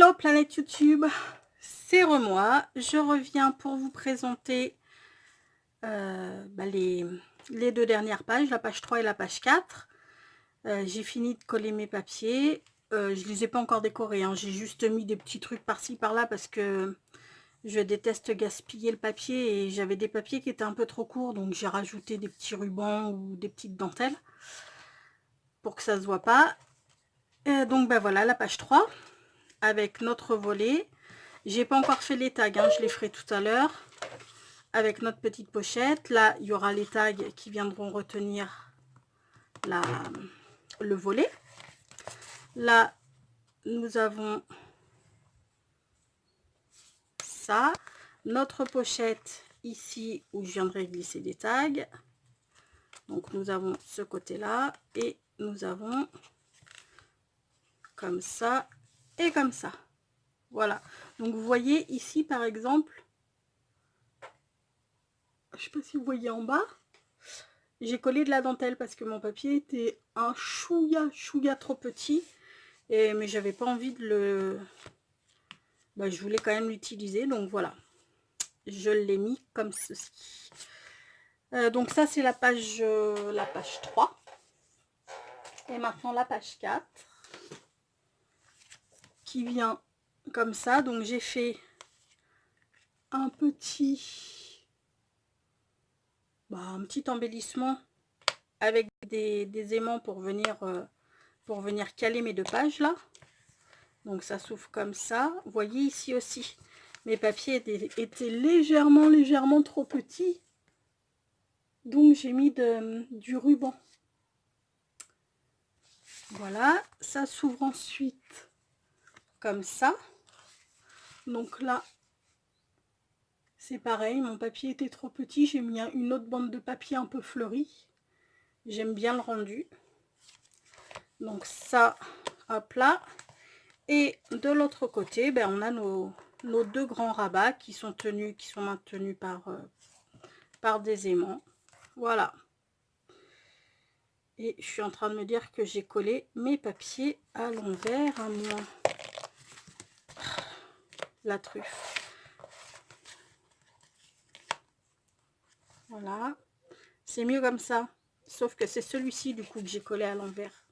Hello planète YouTube, c'est Remois. Je reviens pour vous présenter les deux dernières pages, la page 3 et la page 4. J'ai fini de coller mes papiers. Je les ai pas encore décorés, hein. J'ai juste mis des petits trucs par-ci par-là parce que je déteste gaspiller le papier et j'avais des papiers qui étaient un peu trop courts, donc j'ai rajouté des petits rubans ou des petites dentelles pour que ça se voit pas. Donc ben voilà la page 3 avec notre volet. J'ai pas encore fait les tags, hein, je les ferai tout à l'heure avec notre petite pochette. Là il y aura les tags qui viendront retenir le volet. Là nous avons ça, notre pochette ici où je viendrai glisser des tags. Donc nous avons ce côté là et nous avons comme ça et comme ça. Voilà, donc vous voyez ici par exemple, je sais pas si vous voyez en bas, j'ai collé de la dentelle parce que mon papier était un chouïa trop petit, mais j'avais pas envie de le... je voulais quand même l'utiliser, donc voilà, je l'ai mis comme ceci. Donc ça c'est la page 3. Et maintenant la page 4 qui vient comme ça. Donc j'ai fait un petit embellissement avec des aimants pour venir caler mes deux pages là. Donc ça s'ouvre comme ça. Vous voyez ici aussi mes papiers étaient légèrement trop petits, donc j'ai mis du ruban. Voilà, ça s'ouvre ensuite comme ça. Donc là c'est pareil, mon papier était trop petit, j'ai mis une autre bande de papier un peu fleurie. J'aime bien le rendu. Donc ça, hop là. Et de l'autre côté, on a nos deux grands rabats qui sont maintenus par des aimants. Voilà. Et je suis en train de me dire que j'ai collé mes papiers à l'envers, à moi. La truffe. Voilà. C'est mieux comme ça. Sauf que c'est celui-ci du coup que j'ai collé à l'envers.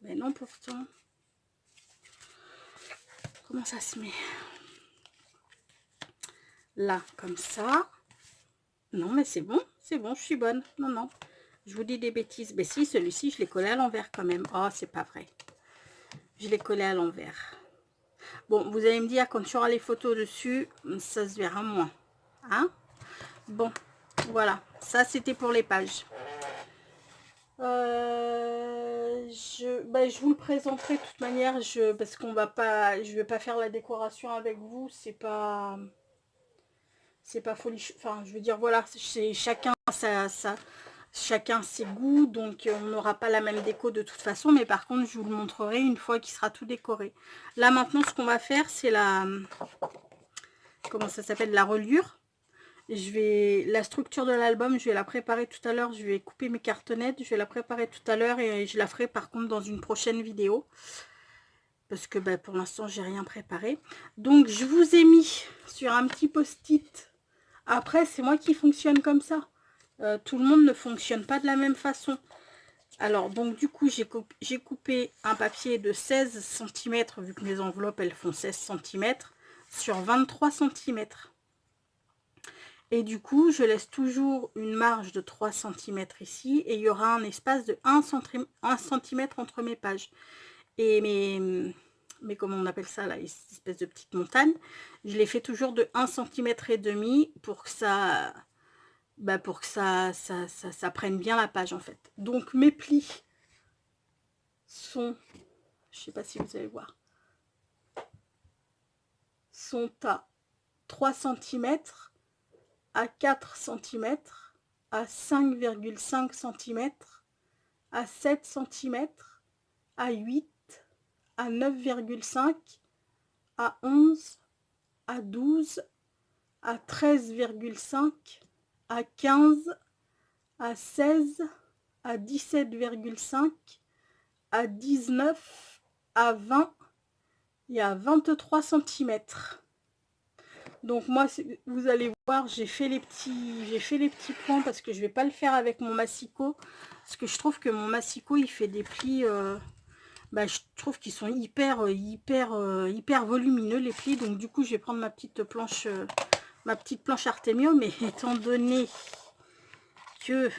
Mais non pourtant. Comment ça se met? Là, comme ça. Non, mais c'est bon, je suis bonne. Non, je vous dis des bêtises. Mais si, celui-ci, je l'ai collé à l'envers quand même. Oh, c'est pas vrai. Je l'ai collé à l'envers. Bon, vous allez me dire, quand tu auras les photos dessus, ça se verra moins. Hein? Bon, voilà. Ça, c'était pour les pages. Je vous le présenterai de toute manière, parce qu'on va pas, je vais pas faire la décoration avec vous, c'est pas folie. Enfin, je veux dire, voilà, c'est chacun chacun ses goûts, donc on n'aura pas la même déco de toute façon, mais par contre, je vous le montrerai une fois qu'il sera tout décoré. Là, maintenant, ce qu'on va faire, c'est comment ça s'appelle, la reliure. La structure de l'album, je vais la préparer tout à l'heure. Je vais couper mes cartonnettes, je vais la préparer tout à l'heure et je la ferai par contre dans une prochaine vidéo. Parce que pour l'instant, j'ai rien préparé. Donc, je vous ai mis sur un petit post-it. Après, c'est moi qui fonctionne comme ça. Tout le monde ne fonctionne pas de la même façon. Alors, donc du coup, j'ai coupé un papier de 16 cm, vu que mes enveloppes, elles font 16 cm, sur 23 cm. Et du coup, je laisse toujours une marge de 3 cm ici. Et il y aura un espace de 1 cm entre mes pages. Et mais comment on appelle ça là, une espèce de petite montagne, je les fais toujours de 1,5 cm pour que ça... pour que ça prenne bien la page en fait. Donc mes plis sont, je sais pas si vous allez voir, sont à 3 cm, à 4 cm, à 5,5 cm, à 7 cm, à 8, à 9,5, à 11, à 12, à 13,5, à 15, à 16, à 17,5, à 19, à 20 il y a 23 cm. Donc moi, vous allez voir, j'ai fait les petits points parce que je vais pas le faire avec mon massicot. Parce que je trouve que mon massicot, il fait des plis... je trouve qu'ils sont hyper volumineux, les plis. Donc du coup, je vais prendre ma petite planche Artemio. Mais étant donné que...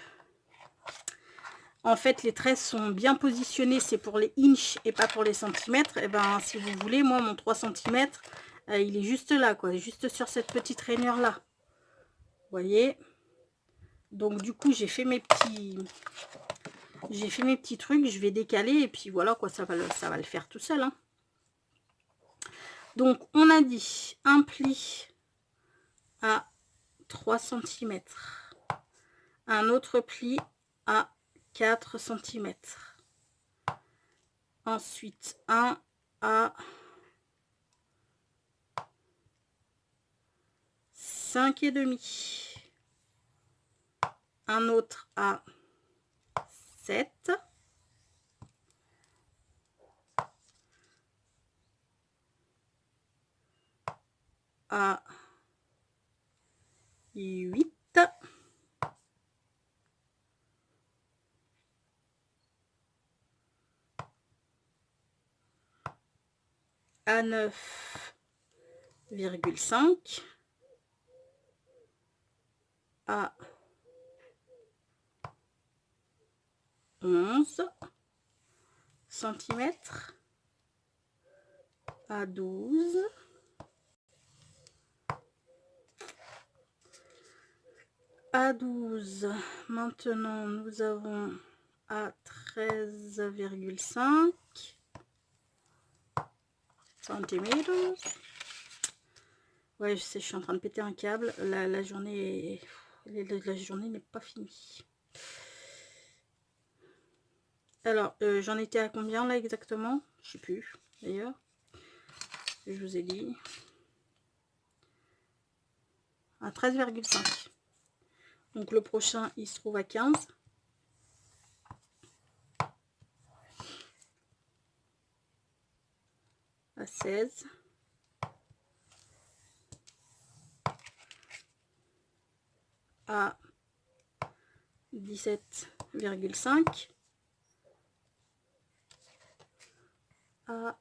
En fait, les tresses sont bien positionnées, c'est pour les inches et pas pour les centimètres. Et ben, si vous voulez, moi, mon 3 cm, il est juste là, quoi. Juste sur cette petite rainure-là. Vous voyez? Donc, du coup, j'ai fait mes petits trucs. Je vais décaler et puis voilà, quoi. Ça va le faire tout seul, hein. Donc, on a dit un pli à 3 cm. Un autre pli à 4 cm. Ensuite, un à 5,5. Un autre à 7. À 8. À 9,5. À 11 cm. À 12. À 12. Maintenant, nous avons à 13,5 cm. Ouais, je sais, je suis en train de péter un câble. La journée n'est pas finie. Alors, j'en étais à combien là exactement? Je sais plus d'ailleurs. Je vous ai dit. À 13,5. Donc le prochain, il se trouve à 15. À 16. À 17,5. À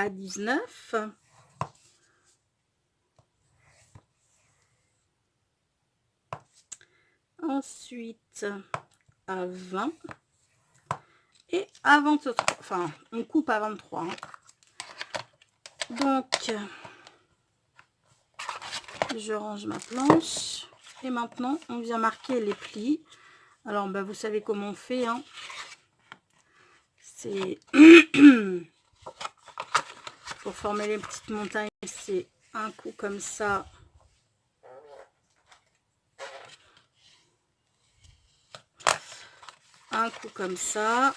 19. Ensuite, à 20. Et à 23. Enfin, on coupe à 23. Hein. Donc, je range ma planche. Et maintenant, on vient marquer les plis. Alors, vous savez comment on fait. Hein. C'est... Pour former les petites montagnes, c'est un coup comme ça. Un coup comme ça.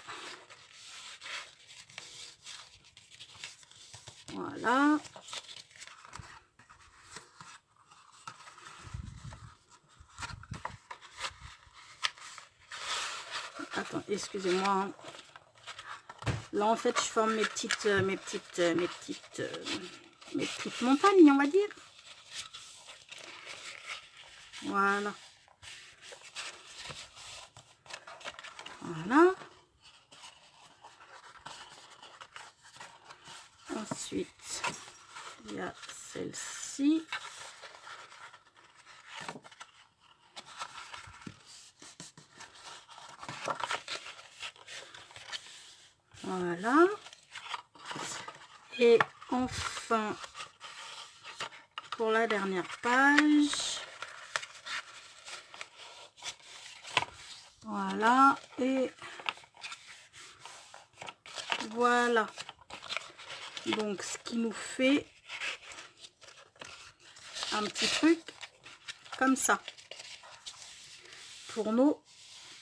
Voilà. Attends, excusez-moi. Hein. Là, en fait, je forme mes petites montagnes, on va dire. Voilà. Voilà. Ensuite, il y a celle-ci. Voilà. Et enfin, pour la dernière page. Voilà. Et voilà. Donc, ce qui nous fait un petit truc comme ça. Pour nos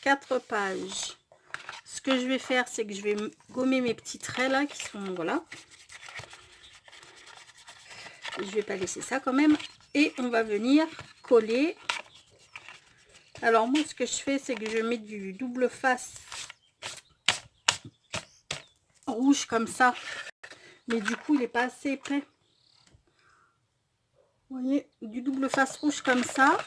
4 pages. Ce que je vais faire, c'est que je vais gommer mes petits traits là qui sont, voilà. Je vais pas laisser ça quand même. Et on va venir coller. Alors moi, ce que je fais, c'est que je mets du double face rouge comme ça. Mais du coup, il n'est pas assez épais. Vous voyez, du double face rouge comme ça.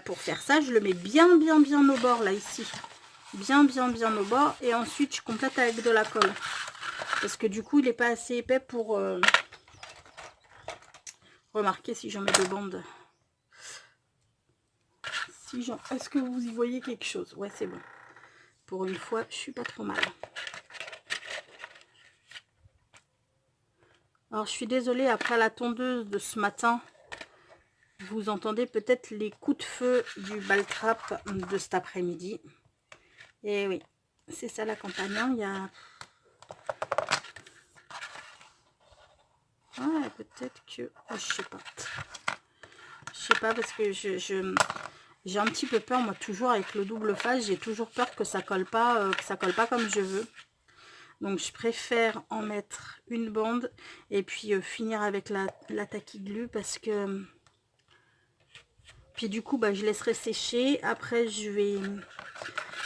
Pour faire ça, je le mets bien au bord, là, ici. Bien au bord. Et ensuite, je complète avec de la colle. Parce que du coup, il n'est pas assez épais pour... Remarquez si j'en mets deux bandes. Est-ce que vous y voyez quelque chose? Ouais, c'est bon. Pour une fois, je suis pas trop mal. Alors, je suis désolée, après la tondeuse de ce matin, vous entendez peut-être les coups de feu du baltrap de cet après-midi. Et oui, c'est ça la campagne. Hein. Il y a... Ouais, peut-être que... Oh, je sais pas. Je sais pas parce que j'ai un petit peu peur, moi, toujours avec le double face. J'ai toujours peur que ça colle pas comme je veux. Donc, je préfère en mettre une bande et puis finir avec la tacky glue parce que... Puis du coup, je laisserai sécher. Après, je vais...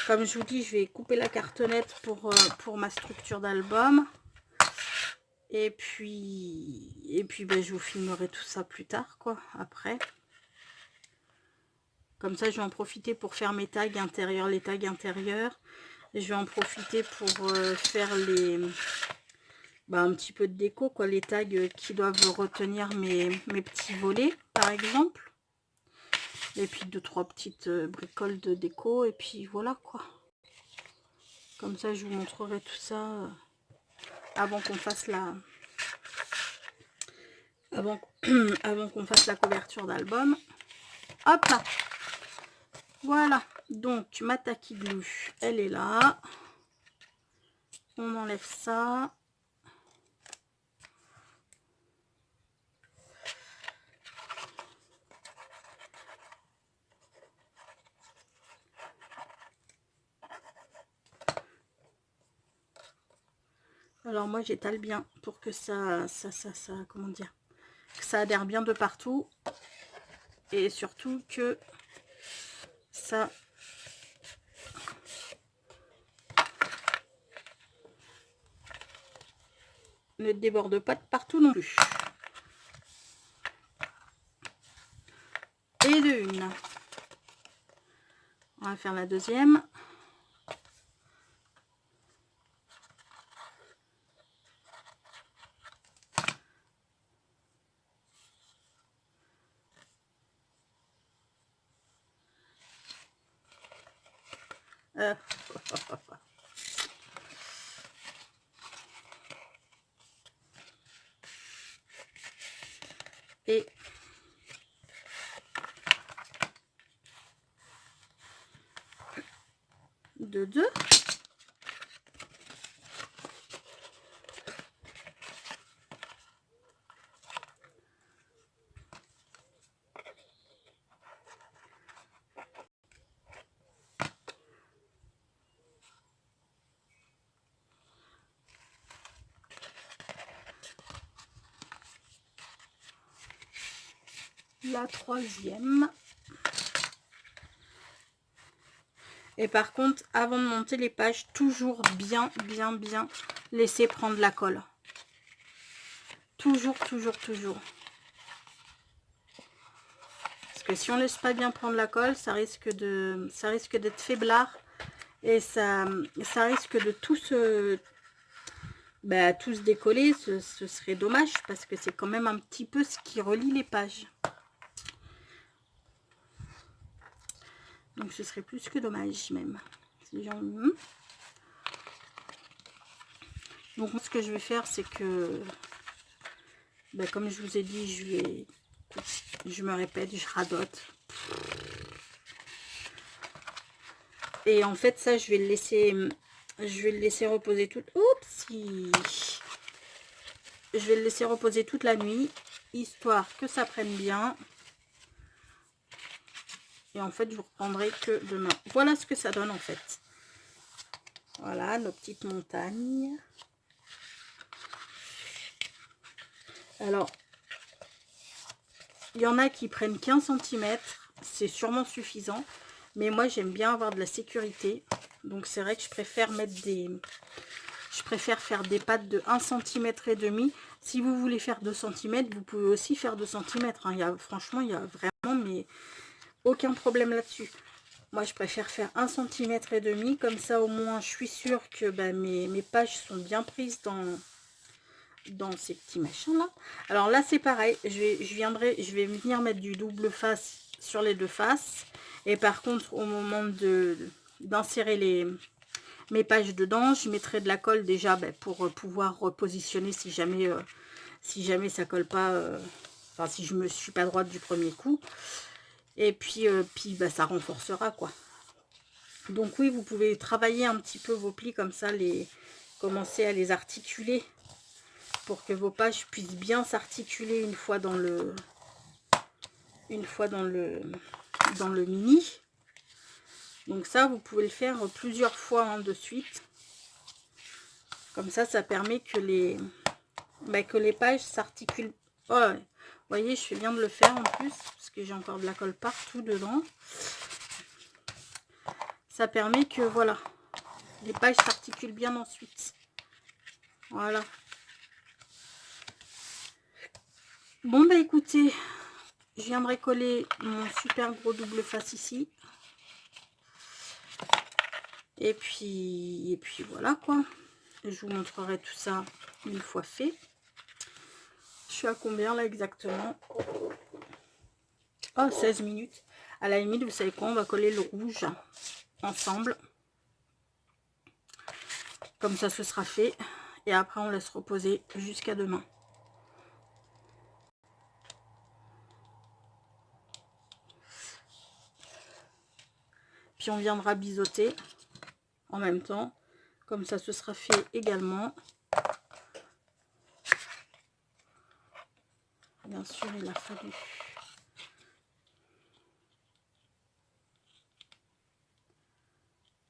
Comme je vous dis, je vais couper la cartonnette pour ma structure d'album. Et puis je vous filmerai tout ça plus tard, quoi, après. Comme ça, je vais en profiter pour faire mes tags intérieurs, les tags intérieurs. Et je vais en profiter pour faire les... un petit peu de déco, quoi, les tags qui doivent retenir mes petits volets, par exemple. Et puis 2-3 petites bricoles de déco. Et puis voilà, quoi. Comme ça, je vous montrerai tout ça avant qu'on fasse la... Avant qu'on fasse la couverture d'album. Hop là. Voilà. Donc, ma tacky glue, elle est là. On enlève ça. Alors moi j'étale bien pour que ça comment dire, que ça adhère bien de partout et surtout que ça ne déborde pas de partout non plus. Et de une. On va faire la deuxième. Et de deux. La troisième. Et par contre, avant de monter les pages, toujours bien laisser prendre la colle. Toujours. Parce que si on laisse pas bien prendre la colle, ça risque d'être faiblard. Et ça risque de tout se décoller. Ce serait dommage parce que c'est quand même un petit peu ce qui relie les pages. Donc ce serait plus que dommage même. Donc ce que je vais faire, c'est que comme je vous ai dit, je me répète, je radote. Et en fait ça, je vais le laisser reposer toute... Oupsie. Je vais le laisser reposer toute la nuit, histoire que ça prenne bien. Et en fait, je vous reprendrai que demain. Voilà ce que ça donne en fait. Voilà nos petites montagnes. Alors, il y en a qui prennent 15 cm, c'est sûrement suffisant. Mais moi, j'aime bien avoir de la sécurité. Donc, c'est vrai que je préfère mettre des... Je préfère faire des pattes de 1,5 cm. Si vous voulez faire 2 cm, vous pouvez aussi faire 2 cm. Hein. Franchement, il y a vraiment mais aucun problème là-dessus. Moi, je préfère faire 1,5 cm. Comme ça, au moins, je suis sûre que bah, mes pages sont bien prises dans ces petits machins là. Alors là, c'est pareil. Je vais venir mettre du double face sur les deux faces. Et par contre, au moment d'insérer mes pages dedans, je mettrai de la colle déjà pour pouvoir repositionner si jamais ça colle pas, enfin si je me suis pas droite du premier coup. Et puis, ça renforcera quoi. Donc oui, vous pouvez travailler un petit peu vos plis comme ça, commencer à les articuler pour que vos pages puissent bien s'articuler une fois dans le mini. Donc ça, vous pouvez le faire plusieurs fois hein, de suite. Comme ça permet que les pages s'articulent. Oh, ouais. Vous voyez, je viens de le faire en plus, parce que j'ai encore de la colle partout dedans. Ça permet que, voilà, les pages s'articulent bien ensuite. Voilà. Bon, bah écoutez, je viendrai coller mon super gros double face ici. Et puis voilà quoi. Je vous montrerai tout ça une fois fait. Je suis à combien là exactement? Oh, 16 minutes. À la limite, vous savez quoi? On va coller le rouge ensemble. Comme ça, ce sera fait. Et après, on laisse reposer jusqu'à demain. Puis on viendra biseauter en même temps. Comme ça, ce sera fait également. Bien sûr, il a fallu.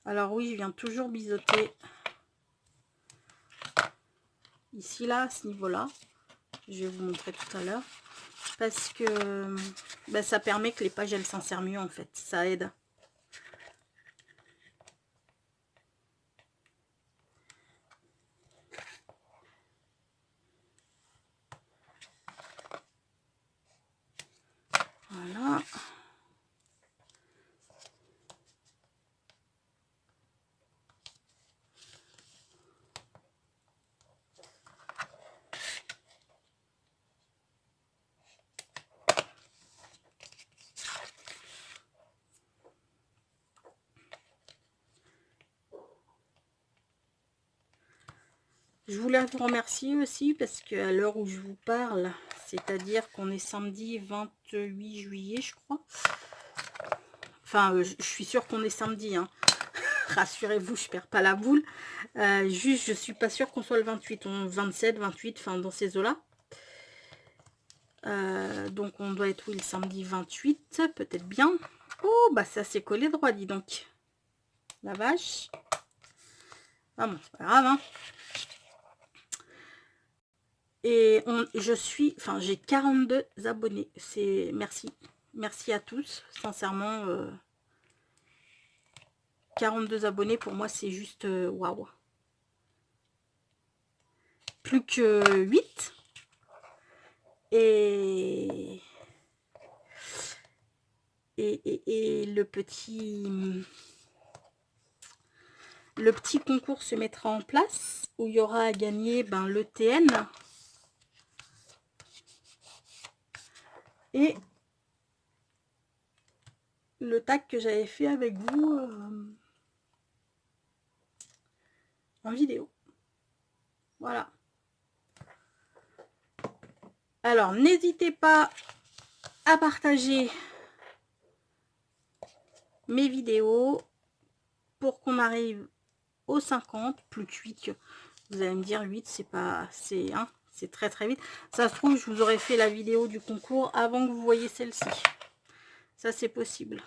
Alors oui, je viens toujours biseauter. Ici, là, à ce niveau-là. Je vais vous montrer tout à l'heure. Parce que ça permet que les pages, elles s'insèrent mieux, en fait. Ça aide. Voilà. Je voulais vous remercier aussi parce que à l'heure où je vous parle, c'est-à-dire qu'on est samedi 28 juillet, je crois. Enfin, je suis sûre qu'on est samedi, hein. Rassurez-vous, je perds pas la boule. Juste, je suis pas sûre qu'on soit le 28, 27, 28, enfin dans ces eaux-là. Donc on doit être, oui, le samedi 28, peut-être bien. Oh, bah ça s'est collé droit, dis donc. La vache. Ah bon, c'est pas grave, hein. Et j'ai 42 abonnés. Merci à tous, sincèrement. 42 abonnés, pour moi, c'est juste waouh. Plus que 8. Et le petit concours se mettra en place où il y aura à gagner le TN et le tag que j'avais fait avec vous en vidéo. Voilà. Alors, n'hésitez pas à partager mes vidéos pour qu'on arrive aux 50, plus que 8. Vous allez me dire 8, c'est pas... c'est très très vite. Ça se trouve, je vous aurais fait la vidéo du concours avant que vous voyez celle-ci. Ça, c'est possible.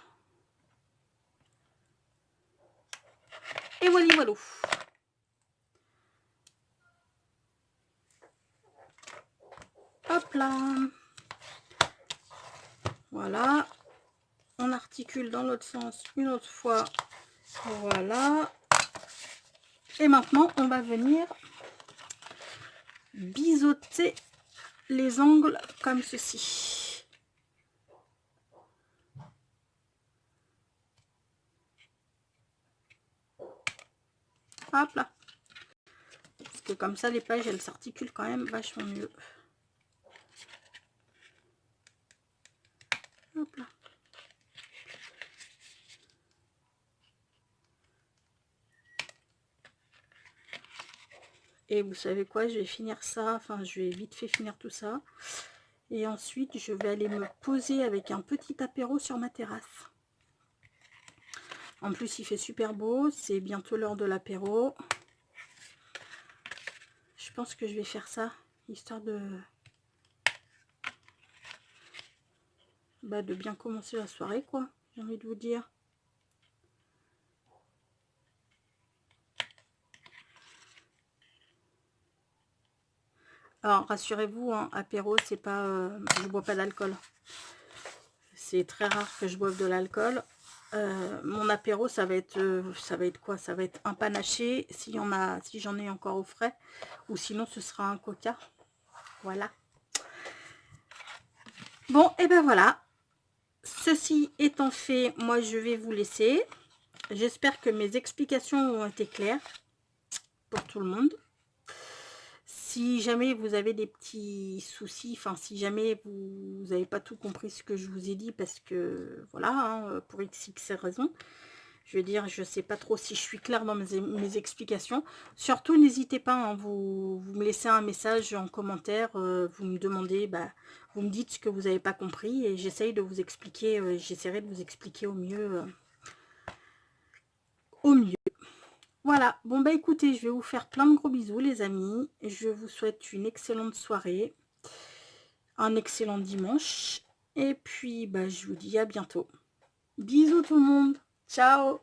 Et voilà, voilà. Hop. Hop là. Voilà. On articule dans l'autre sens une autre fois. Voilà. Et maintenant, on va venir biseauter les angles comme ceci. Hop là. Parce que comme ça, les pages, elles s'articulent quand même vachement mieux. Hop là. Et vous savez quoi, je vais finir ça, enfin je vais vite fait finir tout ça. Et ensuite je vais aller me poser avec un petit apéro sur ma terrasse. En plus il fait super beau, c'est bientôt l'heure de l'apéro. Je pense que je vais faire ça, histoire de bien commencer la soirée quoi, j'ai envie de vous dire. Alors rassurez-vous, hein, apéro c'est pas, je bois pas d'alcool. C'est très rare que je boive de l'alcool. Mon apéro ça va être quoi? Ça va être un panaché si j'en ai encore au frais, ou sinon ce sera un coca. Voilà. Bon, et ben voilà. Ceci étant fait, moi je vais vous laisser. J'espère que mes explications ont été claires pour tout le monde. Si jamais vous avez des petits soucis, enfin si jamais vous n'avez pas tout compris ce que je vous ai dit, parce que voilà, hein, pour x raisons, je veux dire, je sais pas trop si je suis claire dans mes explications. Surtout, n'hésitez pas, hein, vous me laissez un message en commentaire, vous me demandez, vous me dites ce que vous n'avez pas compris et j'essaye de vous expliquer, j'essaierai de vous expliquer au mieux. Voilà, bon bah écoutez, je vais vous faire plein de gros bisous les amis. Je vous souhaite une excellente soirée, un excellent dimanche. Et puis, je vous dis à bientôt. Bisous tout le monde. Ciao.